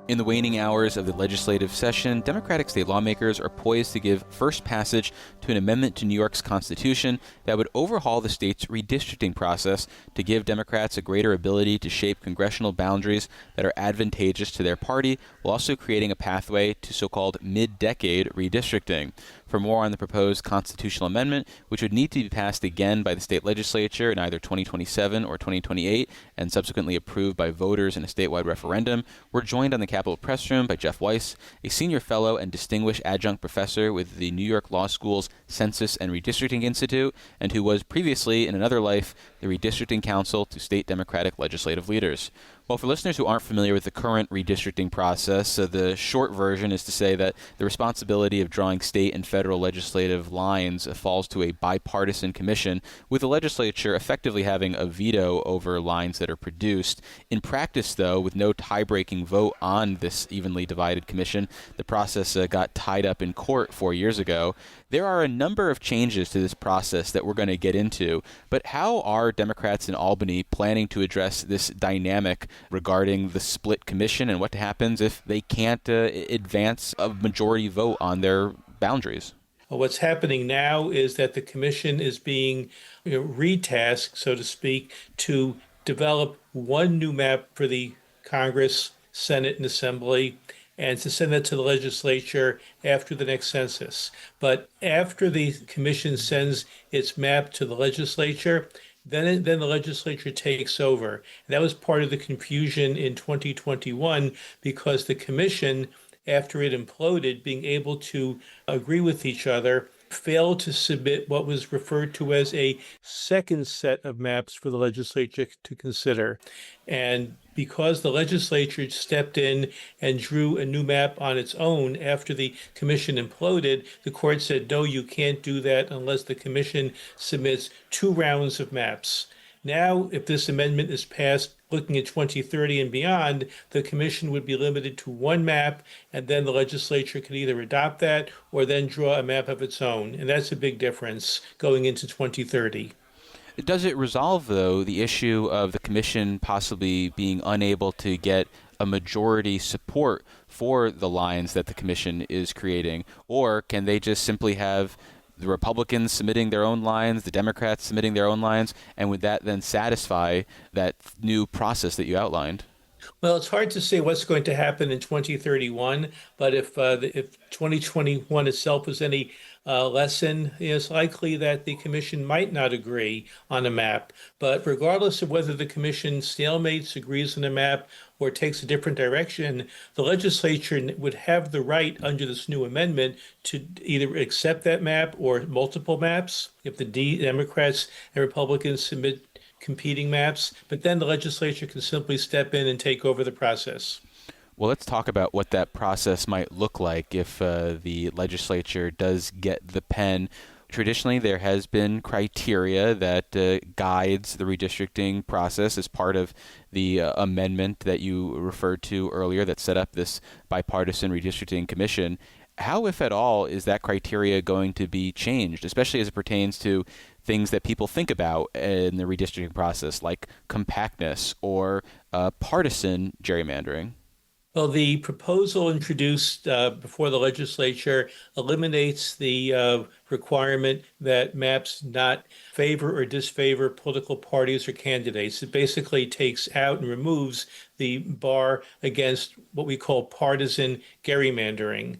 In the waning hours of the legislative session, Democratic state lawmakers are poised to give first passage to an amendment to New York's Constitution that would overhaul the state's redistricting process to give Democrats a greater ability to shape congressional boundaries that are advantageous to their party, while also creating a pathway to so-called mid-decade redistricting. For more on the proposed constitutional amendment, which would need to be passed again by the state legislature in either 2027 or 2028 and subsequently approved by voters in a statewide referendum, we're joined on the Capitol Press Room by Jeff Wice, a senior fellow and distinguished adjunct professor with the New York Law School's Census and Redistricting Institute, and who was previously, in another life, the redistricting counsel to state Democratic legislative leaders. Well, for listeners who aren't familiar with the current redistricting process, the short version is to say that the responsibility of drawing state and federal legislative lines falls to a bipartisan commission, with the legislature effectively having a veto over lines that are produced. In practice, though, with no tie-breaking vote on this evenly divided commission, the process got tied up in court 4 years ago. There are a number of changes to this process that we're going to get into, but how are Democrats in Albany planning to address this dynamic regarding the split commission, and what happens if they can't advance a majority vote on their boundaries? What's happening now is that the commission is being retasked, so to speak, to develop one new map for the Congress, Senate, and Assembly, and to send that to the legislature after the next census. But after the commission sends its map to the legislature, then the legislature takes over. That was part of the confusion in 2021 because the commission, after it imploded, being able to agree with each other, failed to submit what was referred to as a second set of maps for the legislature to consider. And because the legislature stepped in and drew a new map on its own after the commission imploded, the court said, no, you can't do that unless the commission submits 2 rounds of maps. Now, if this amendment is passed, looking at 2030 and beyond, the commission would be limited to 1 map, and then the legislature could either adopt that or then draw a map of its own. And that's a big difference going into 2030. Does it resolve, though, the issue of the commission possibly being unable to get a majority support for the lines that the commission is creating? Or can they just simply have the Republicans submitting their own lines, the Democrats submitting their own lines, and would that then satisfy that new process that you outlined? Well, it's hard to say what's going to happen in 2031, but if 2021 itself was any lesson, it's likely that the commission might not agree on a map. But regardless of whether the commission stalemates, agrees on a map, or takes a different direction, the legislature would have the right under this new amendment to either accept that map or multiple maps if the Democrats and Republicans submit competing maps, but then the legislature can simply step in and take over the process. Well, let's talk about what that process might look like if the legislature does get the pen. Traditionally, there has been criteria that guides the redistricting process as part of the amendment that you referred to earlier that set up this bipartisan redistricting commission. How, if at all, is that criteria going to be changed, especially as it pertains to things that people think about in the redistricting process, like compactness or partisan gerrymandering? Well, the proposal introduced before the legislature eliminates the requirement that maps not favor or disfavor political parties or candidates. It basically takes out and removes the bar against what we call partisan gerrymandering.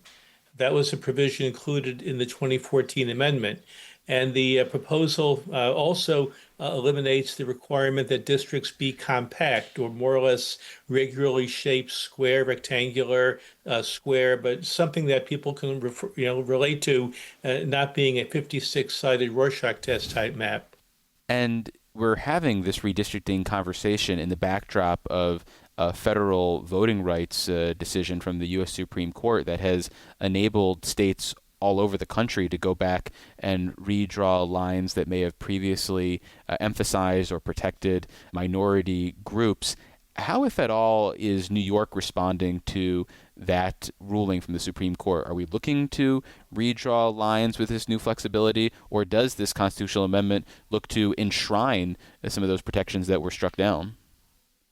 That was a provision included in the 2014 amendment. And the proposal also eliminates the requirement that districts be compact or more or less regularly shaped, square, rectangular, square, but something that people can relate to, not being a 56-sided Rorschach test type map. And we're having this redistricting conversation in the backdrop of a federal voting rights decision from the U.S. Supreme Court that has enabled states all over the country to go back and redraw lines that may have previously emphasized or protected minority groups. How, if at all, is New York responding to that ruling from the Supreme Court? Are we looking to redraw lines with this new flexibility, or does this constitutional amendment look to enshrine some of those protections that were struck down?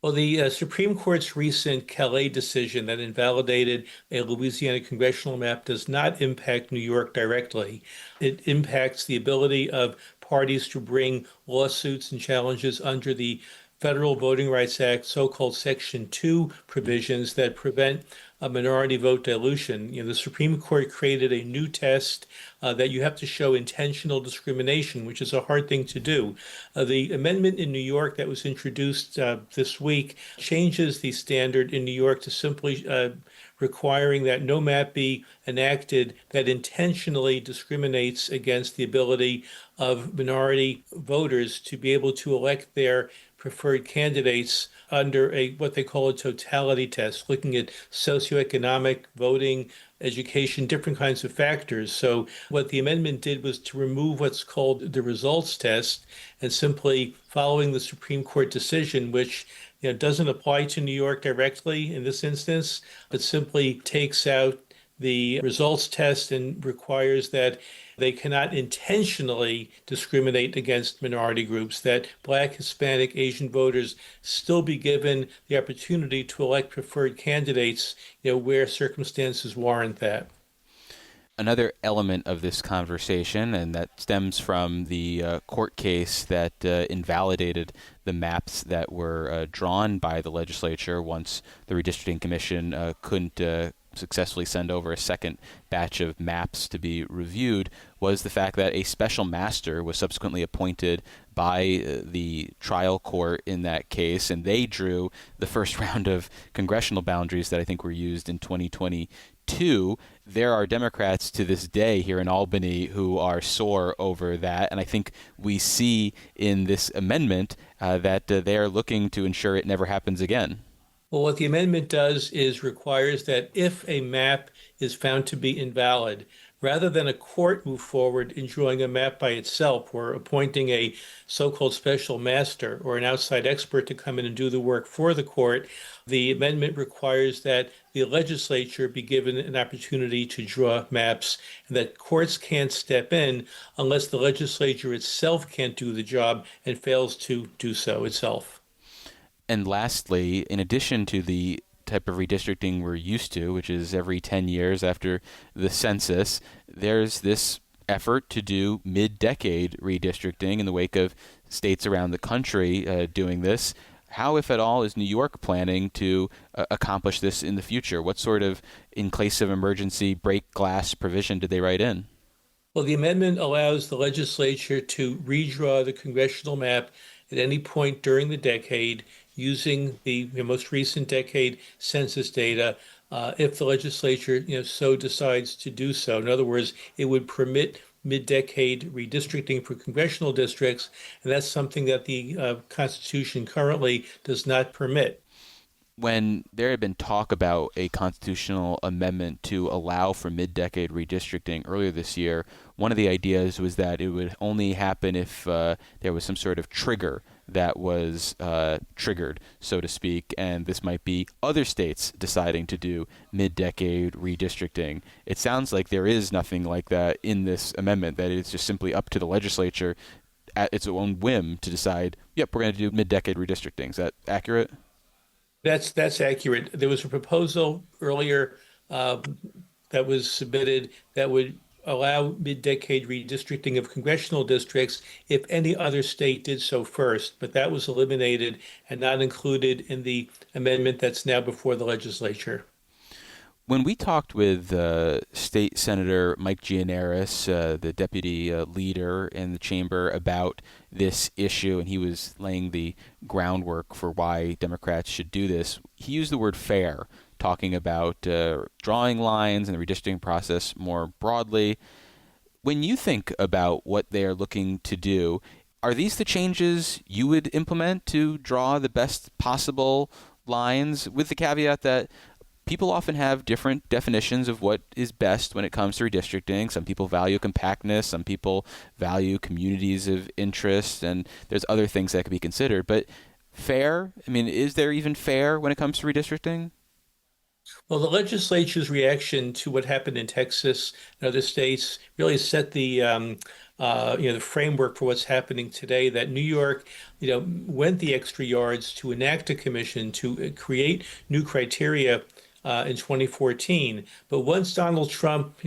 Well, the Supreme Court's recent Calais decision that invalidated a Louisiana congressional map does not impact New York directly. It impacts the ability of parties to bring lawsuits and challenges under the Federal Voting Rights Act, so-called Section 2 provisions that prevent a minority vote dilution. The Supreme Court created a new test that you have to show intentional discrimination, which is a hard thing to do. The amendment in New York that was introduced this week changes the standard in New York to simply requiring that no map be enacted that intentionally discriminates against the ability of minority voters to be able to elect their preferred candidates under a what they call a totality test, looking at socioeconomic, voting, education, different kinds of factors. So what the amendment did was to remove what's called the results test and simply following the Supreme Court decision, which doesn't apply to New York directly in this instance, but simply takes out the results test and requires that they cannot intentionally discriminate against minority groups, that Black, Hispanic, Asian voters still be given the opportunity to elect preferred candidates, where circumstances warrant that. Another element of this conversation, and that stems from the court case that invalidated the maps that were drawn by the legislature once the Redistricting Commission couldn't successfully send over a second batch of maps to be reviewed, was the fact that a special master was subsequently appointed by the trial court in that case, and they drew the first round of congressional boundaries that I think were used in 2022. There are Democrats to this day here in Albany who are sore over that, and I think we see in this amendment that they are looking to ensure it never happens again. Well, what the amendment does is requires that if a map is found to be invalid, rather than a court move forward in drawing a map by itself or appointing a so-called special master or an outside expert to come in and do the work for the court, the amendment requires that the legislature be given an opportunity to draw maps and that courts can't step in unless the legislature itself can't do the job and fails to do so itself. And lastly, in addition to the type of redistricting we're used to, which is every 10 years after the census, there's this effort to do mid-decade redistricting in the wake of states around the country doing this. How, if at all, is New York planning to accomplish this in the future? What sort of, in case of emergency, break glass provision did they write in? Well, the amendment allows the legislature to redraw the congressional map at any point during the decade using the most recent decade census data, if the legislature so decides to do so. In other words, it would permit mid-decade redistricting for congressional districts, and that's something that the Constitution currently does not permit. When there had been talk about a constitutional amendment to allow for mid-decade redistricting earlier this year, one of the ideas was that it would only happen if there was some sort of trigger that was triggered, so to speak, and this might be other states deciding to do mid-decade redistricting. It sounds like there is nothing like that in this amendment, that it's just simply up to the legislature at its own whim to decide, yep, we're going to do mid-decade redistricting. Is that accurate? That's accurate. There was a proposal earlier that was submitted that would allow mid-decade redistricting of congressional districts if any other state did so first, but that was eliminated and not included in the amendment that's now before the legislature. When we talked with State Senator Mike Gianaris, the deputy leader in the chamber, about this issue, and he was laying the groundwork for why Democrats should do this, he used the word fair, talking about drawing lines and the redistricting process more broadly. When you think about what they are looking to do, are these the changes you would implement to draw the best possible lines, with the caveat that people often have different definitions of what is best when it comes to redistricting? Some people value compactness, some people value communities of interest, and there's other things that could be considered. But fair? I mean, is there even fair when it comes to redistricting? Well, the legislature's reaction to what happened in Texas and other states really set the the framework for what's happening today, that New York, went the extra yards to enact a commission to create new criteria in 2014. But once Donald Trump,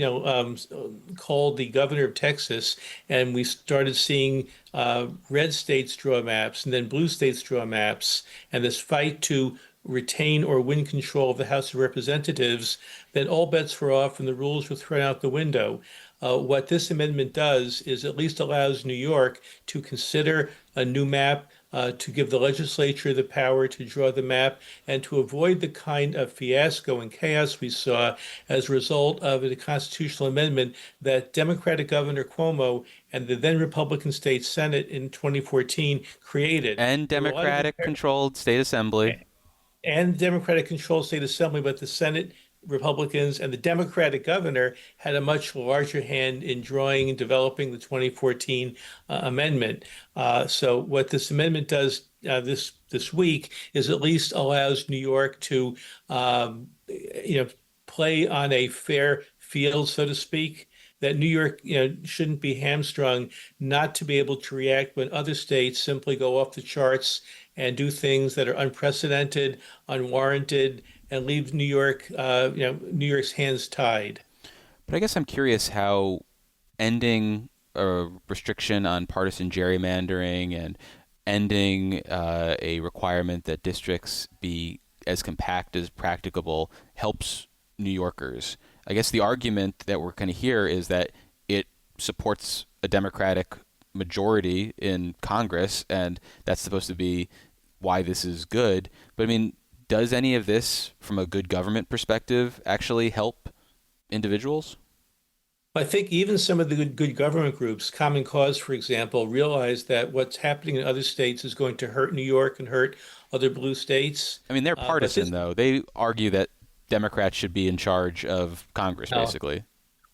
called the governor of Texas, and we started seeing red states draw maps and then blue states draw maps, and this fight to retain or win control of the House of Representatives, then all bets were off and the rules were thrown out the window. What this amendment does is at least allows New York to consider a new map, to give the legislature the power to draw the map, and to avoid the kind of fiasco and chaos we saw as a result of a constitutional amendment that Democratic Governor Cuomo and the then Republican State Senate in 2014 created. And Democratic-controlled state assembly. And Democratic-controlled state assembly, but the Senate Republicans and the Democratic governor had a much larger hand in drawing and developing the 2014 amendment. So what this amendment does this week is at least allows New York to play on a fair field, so to speak. That New York, shouldn't be hamstrung not to be able to react when other states simply go off the charts and do things that are unprecedented, unwarranted, and leave New York's hands tied. But I guess I'm curious how ending a restriction on partisan gerrymandering and ending a requirement that districts be as compact as practicable helps New Yorkers. I guess the argument that we're going to hear is that it supports a Democratic majority in Congress, and that's supposed to be why this is good. But I mean, does any of this, from a good government perspective, actually help individuals? I think even some of the good government groups, Common Cause, for example, realize that what's happening in other states is going to hurt New York and hurt other blue states. I mean, they're partisan, though. They argue that Democrats should be in charge of Congress, basically.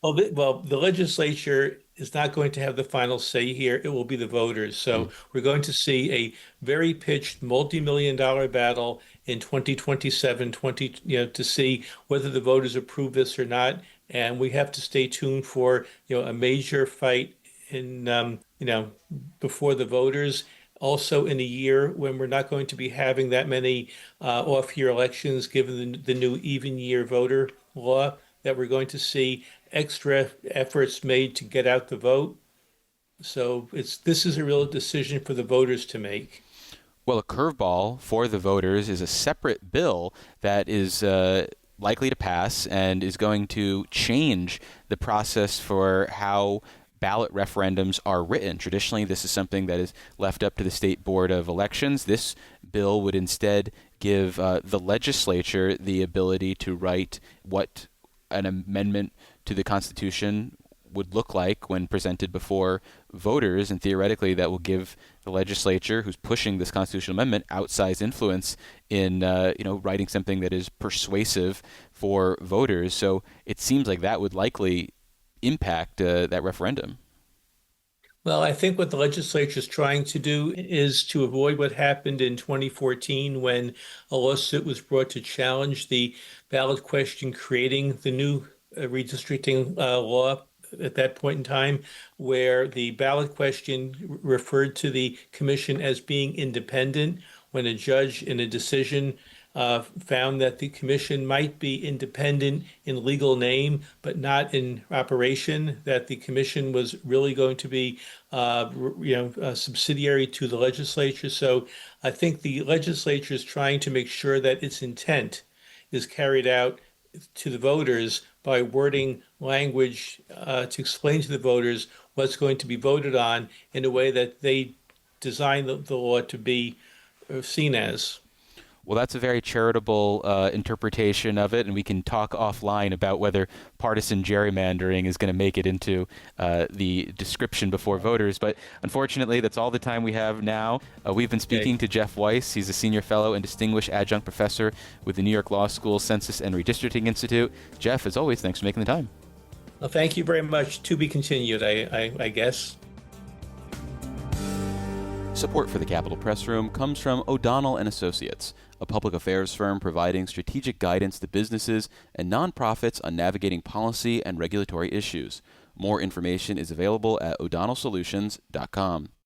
Well, the legislature is not going to have the final say here. It will be the voters. So we're going to see a very pitched multi-million-dollar battle in 2027, to see whether the voters approve this or not. And we have to stay tuned for, a major fight in, before the voters. Also in a year when we're not going to be having that many off-year elections, given the new even year voter law, that we're going to see extra efforts made to get out the vote. So this is a real decision for the voters to make. Well, a curveball for the voters is a separate bill that is likely to pass and is going to change the process for how ballot referendums are written. Traditionally, this is something that is left up to the State Board of Elections. This bill would instead give the legislature the ability to write what an amendment to the Constitution would look like when presented before voters, and theoretically that will give the legislature, who's pushing this constitutional amendment, outsized influence in writing something that is persuasive for voters. So it seems like that would likely impact that referendum. Well, I think what the legislature is trying to do is to avoid what happened in 2014 when a lawsuit was brought to challenge the ballot question creating the new redistricting law at that point in time, where the ballot question referred to the commission as being independent, when a judge in a decision found that the commission might be independent in legal name, but not in operation, that the commission was really going to be, subsidiary to the legislature. So I think the legislature is trying to make sure that its intent is carried out to the voters by wording language to explain to the voters what's going to be voted on in a way that they design the law to be seen as. Well, that's a very charitable interpretation of it, and we can talk offline about whether partisan gerrymandering is going to make it into the description before voters. But unfortunately, that's all the time we have now. We've been speaking to Jeff Wice. He's a senior fellow and distinguished adjunct professor with the New York Law School Census and Redistricting Institute. Jeff, as always, thanks for making the time. Well, thank you very much. To be continued, I guess. Support for the Capitol Press Room comes from O'Donnell and Associates, a public affairs firm providing strategic guidance to businesses and nonprofits on navigating policy and regulatory issues. More information is available at o'donnellsolutions.com.